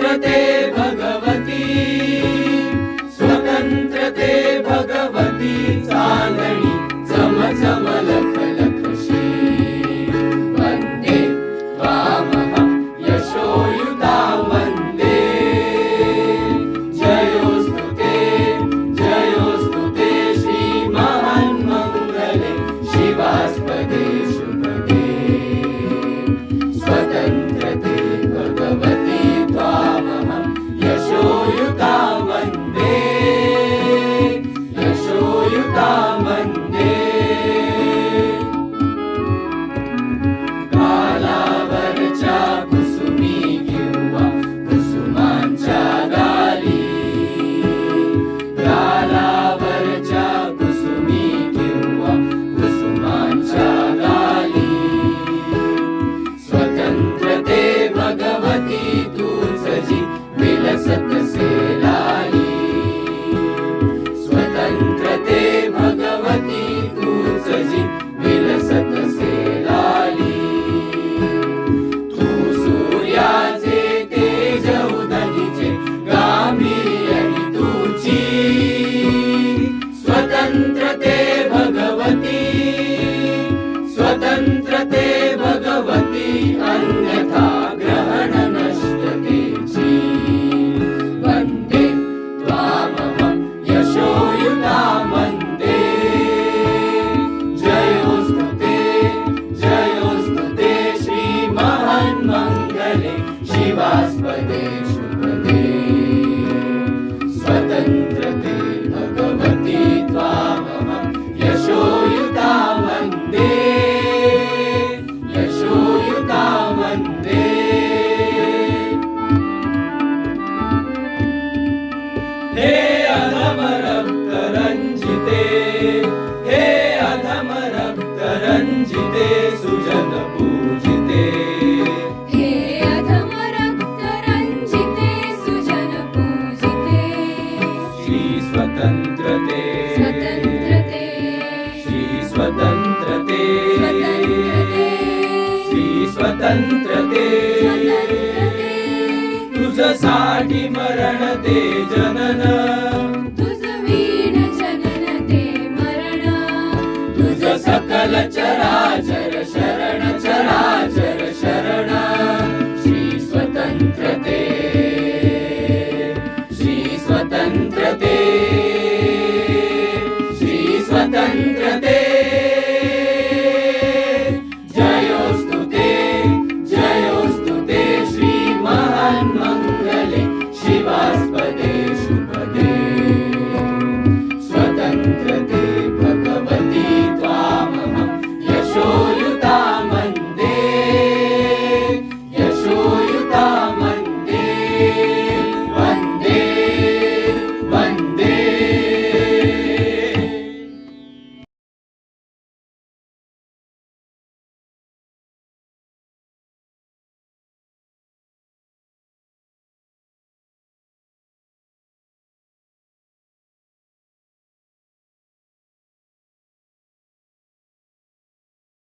स्वतंत्रते भगवती स्वतंत्रते भगवती चांदणी चम चम लख लखशी वंदे त्वामहं यशोयुता वंदे जयोस्तु ते श्री महान्मंगले शिवास्पदे शुभदे स्वतंत्रते भगवती त्वामहं यशोयुता वंदे यशोयुता वंदे गालावरच्या कुसुमी किंवा कुसुमांच्या गाली गालावरच्या कुसुमी किंवा कुसुमांच्या गाली स्वतंत्रते भगवती तूच जी विलसत सेलाली स्वतंत्रते भगवती तूच जी विलसत सेलाली तू सूर्याचे तेज उदगीचे गांभीर्य ही तुझी स्वतंत्रते भगवती स्वतंत्रते भगवती अन्यथा ग्रहण नष्टतेची वंदे त्वामहं यशोयुता वंदे जयोस्तु ते श्री महान्मंगले शिवास्पदे शुभदे स्वतंत्रते भगवती त्वामहं यशोयुता वंदे यशोयुता वंदे हे अधम रक्त रंजिते हे अधम रक्त रंजिते सुजन पूजिते हे अधम रक्त रंजिते सुजन पूजिते श्री स्वतंत्रते स्वतंत्रते श्री स्वतंत्रते स्वतंत्रते श्री स्वतंत्रते तुझसाठी मरण ते जनन तुझ वीण जनन ते मरण तुझ सकल चराचर शरण चराचर शरण श्री स्वतंत्रते